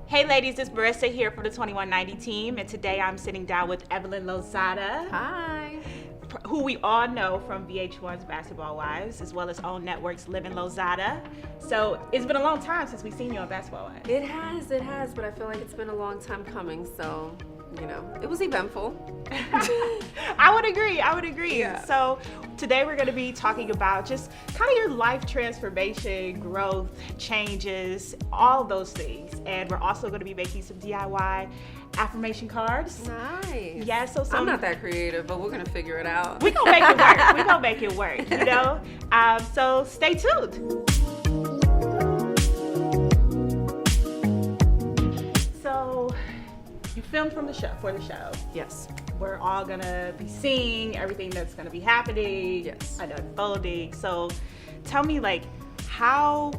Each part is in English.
Hey ladies, it's Marissa here from the 2190 team, and today I'm sitting down with Evelyn Lozada. Hi. Who we all know from VH1's Basketball Wives, as well as OWN Network's Living Lozada. So it's been a long time since we've seen you on Basketball Wives. It has, but I feel like it's been a long time coming, so, it was eventful. I would agree. Yeah. So today we're going to be talking about just kind of your life transformation, growth, changes, all of those things. And we're also going to be making some DIY affirmation cards. Nice. Yeah, so I'm not that creative, but we're going to figure it out. We're going to make it work. So stay tuned. So you filmed for the show. Yes. We're all gonna be seeing everything that's gonna be happening. Yes. And unfolding. So tell me, how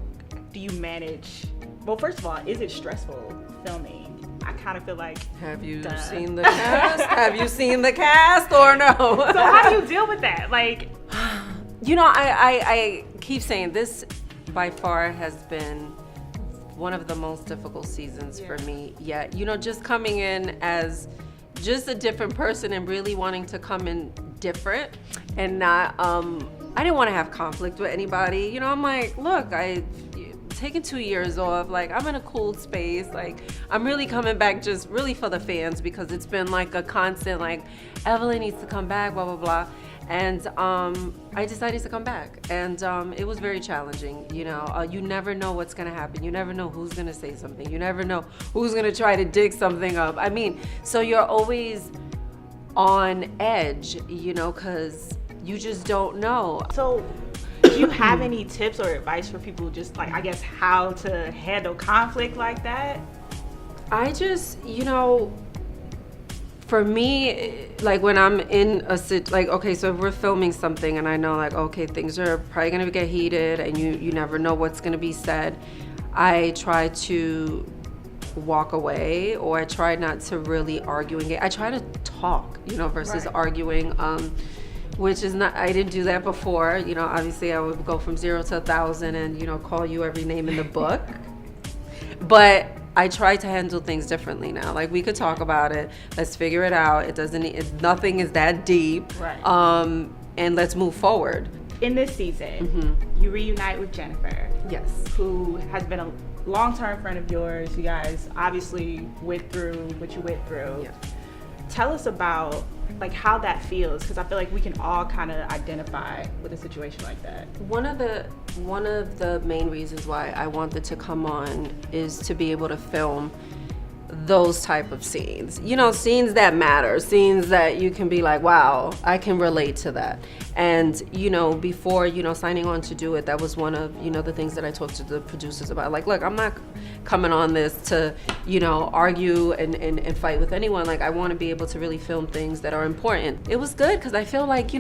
do you manage? Well, first of all, is it stressful filming? I kind of feel like. Have you seen the cast? Have you seen the cast or no? So how do you deal with that? I keep saying this by far has been one of the most difficult seasons for me yet. Just coming in as just a different person and really wanting to come in different and not, I didn't want to have conflict with anybody. I'm like, look, I've taken 2 years off. I'm in a cool space. I'm really coming back just really for the fans because it's been a constant, Evelyn needs to come back, blah, blah, blah. And I decided to come back, and it was very challenging. You never know what's gonna happen. You never know who's gonna say something. You never know who's gonna try to dig something up. So you're always on edge, because you just don't know. So do you have any tips or advice for people just how to handle conflict like that? I just, for me, when I'm in a so if we're filming something and I know okay, things are probably gonna get heated and you never know what's gonna be said, I try to walk away, or I try not to really argue. I try to talk, versus arguing, which is not, I didn't do that before. Obviously I would go from 0 to 1,000 and, call you every name in the book. But I try to handle things differently now. We could talk about it. Let's figure it out. Nothing is that deep. Right. And let's move forward. In this season, you reunite with Jennifer. Yes. Who has been a long-term friend of yours. You guys obviously went through what you went through. Yeah. Tell us about how that feels, because I feel like we can all kind of identify with a situation like that. One of the main reasons why I wanted to come on is to be able to film those type of scenes. Scenes that matter, scenes that you can be like, wow, I can relate to that. And, before, signing on to do it, that was one of, the things that I talked to the producers about. Look, I'm not coming on this to, argue and fight with anyone. I want to be able to really film things that are important. It was good because I feel like,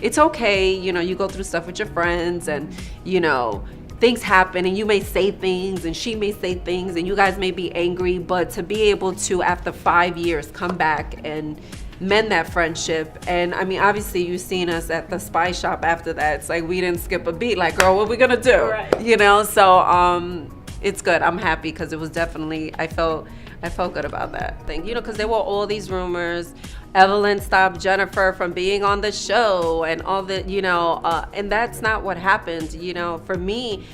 it's okay, you go through stuff with your friends and, things happen and you may say things and she may say things and you guys may be angry, but to be able to, after 5 years, come back and mend that friendship. And obviously you've seen us at the Spy Shop after that. It's we didn't skip a beat. Girl, what are we gonna do? Right. So it's good. I'm happy because it was definitely, I felt good about that thing, because there were all these rumors. Evelyn stopped Jennifer from being on the show and all that, and that's not what happened. For me,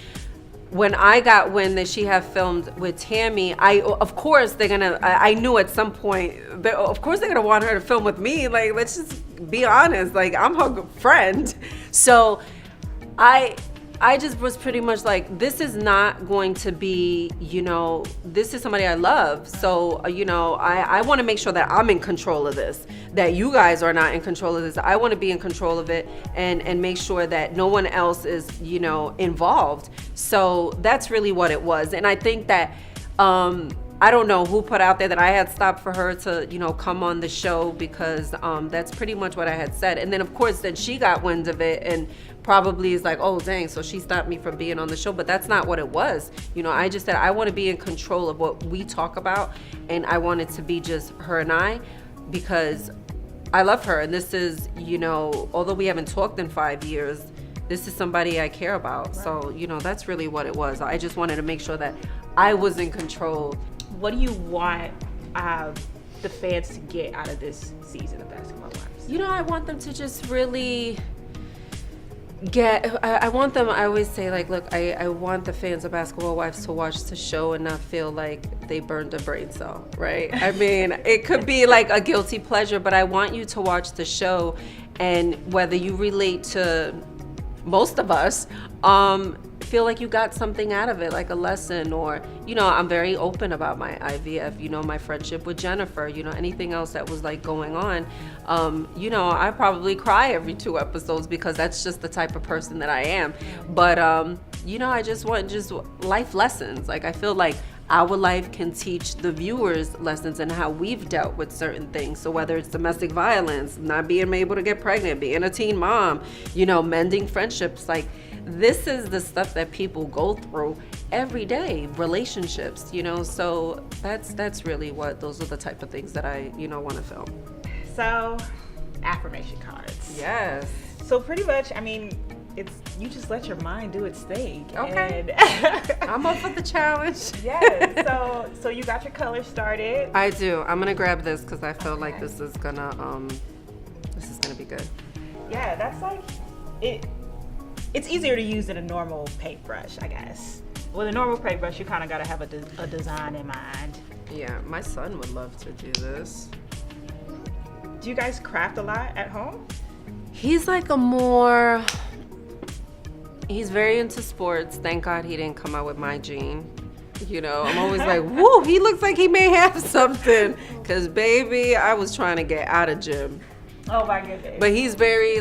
when I got wind that she had filmed with Tammy, of course I knew at some point, of course they're gonna want her to film with me. Let's just be honest, I'm her friend. So I just was pretty much this is not going to be, this is somebody I love. So, I want to make sure that I'm in control of this, that you guys are not in control of this. I want to be in control of it and make sure that no one else is, involved. So that's really what it was. And I think that, I don't know who put out there that I had stopped for her to, come on the show because that's pretty much what I had said. And then, of course, then she got wind of it and probably is oh, dang, so she stopped me from being on the show. But that's not what it was. I just said I want to be in control of what we talk about. And I want it to be just her and I, because I love her. And this is, although we haven't talked in 5 years, this is somebody I care about. Right. So, that's really what it was. I just wanted to make sure that I was in control what do you want the fans to get out of this season of Basketball Wives? You know, I want them to just really I want them, I always say, like, look, I want the fans of Basketball Wives to watch the show and not feel like they burned a brain cell, right? I mean, it could be like a guilty pleasure, but I want you to watch the show, and whether you relate to most of us, feel like you got something out of it, like a lesson, or, you know, I'm very open about my IVF, you know, my friendship with Jennifer, you know, anything else that was like going on. You know, I probably cry every 2 episodes because that's just the type of person that I am. But, you know, I just want just life lessons. Like, I feel like our life can teach the viewers lessons and how we've dealt with certain things. So whether it's domestic violence, not being able to get pregnant, being a teen mom, you know, mending friendships, like, this is the stuff that people go through every day, relationships, you know, so that's really what, those are the type of things that I, you know, want to film. So, affirmation cards. Yes. So pretty much, I mean, it's, you just let your mind do its thing. Okay. And I'm up for the challenge. Yes. So you got your colors started. I do. I'm gonna grab this because I feel like this is gonna be good. Yeah, that's like it. It's easier to use than a normal paintbrush, I guess. With a normal paintbrush, you kind of got to have a design in mind. Yeah, my son would love to do this. Do you guys craft a lot at home? He's like he's very into sports. Thank God he didn't come out with my gene. You know, I'm always like, woo, he looks like he may have something. Because, baby, I was trying to get out of gym. Oh my goodness. But he's very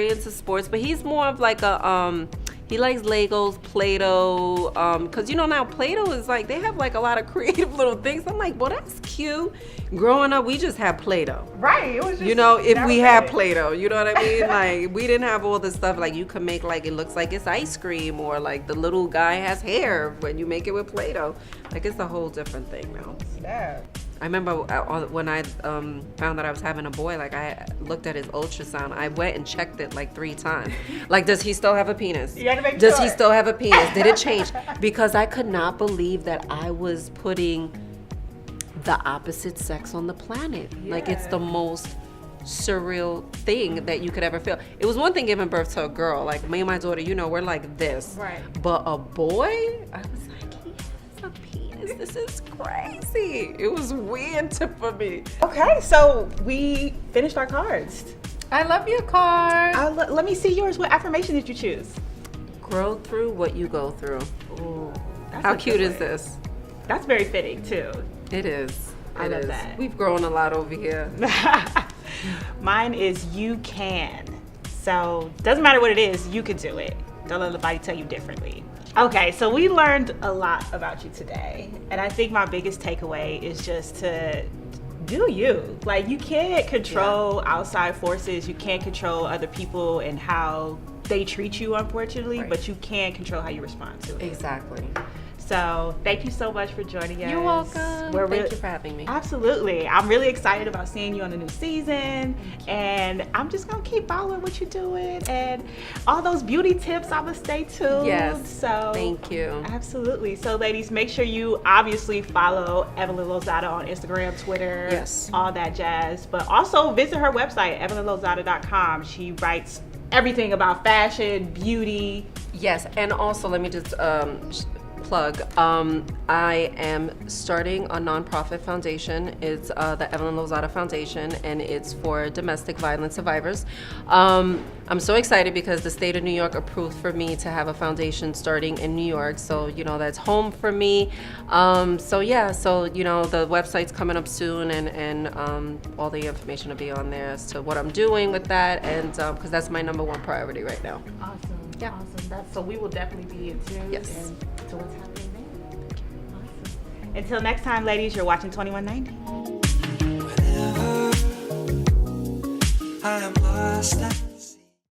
into sports, but he's more of like a he likes Legos, Play-Doh, cause you know now Play-Doh is like, they have like a lot of creative little things. I'm like, well, that's cute. Growing up, we just had Play-Doh. Right. It was just, you know, if we had Play-Doh, you know what I mean? Like, we didn't have all this stuff. Like, you can make like, it looks like it's ice cream, or like the little guy has hair when you make it with Play-Doh. Like, it's a whole different thing now. Yeah. I remember when I found that I was having a boy, like, I looked at his ultrasound. I went and checked it like 3 times. Like, does he still have a penis? You gotta make Does sure. he still have a penis? Did it change? Because I could not believe that I was putting the opposite sex on the planet. Yeah. Like, it's the most surreal thing that you could ever feel. It was one thing giving birth to a girl. Like, me and my daughter, you know, we're like this. Right. But a boy, I was like, he has a penis. This is crazy. It was weird for me. Okay, so we finished our cards. I love your card. Let me see yours. What affirmation did you choose? Grow through what you go through. Ooh, that's how cute is this? That's very fitting too. It is. I love that. We've grown a lot over here. Mine is you can. So doesn't matter what it is, you can do it. Don't let anybody tell you differently. Okay, so we learned a lot about you today. And I think my biggest takeaway is just to do you. Like, you can't control outside forces. You can't control other people and how they treat you, unfortunately, but you can control how you respond to it. Exactly. So thank you so much for joining us. You're welcome. Thank you for having me. Absolutely. I'm really excited about seeing you on the new season. And I'm just going to keep following what you're doing. And all those beauty tips, I'm going to stay tuned. Yes. So thank you. Absolutely. So ladies, make sure you obviously follow Evelyn Lozada on Instagram, Twitter, yes, all that jazz. But also visit her website, evelynlozada.com. She writes everything about fashion, beauty. Yes. And also, let me just plug. I am starting a nonprofit foundation. It's the Evelyn Lozada Foundation, and it's for domestic violence survivors. I'm so excited because the state of New York approved for me to have a foundation starting in New York. So, you know, that's home for me. So yeah, so, you know, the website's coming up soon, and all the information will be on there as to what I'm doing with that, and because that's my #1 priority right now. Awesome. Yeah. Awesome. So we will definitely be in tune. Yes. And to what's happening there. Awesome. Until next time, ladies, you're watching 2190. Whenever I am lost.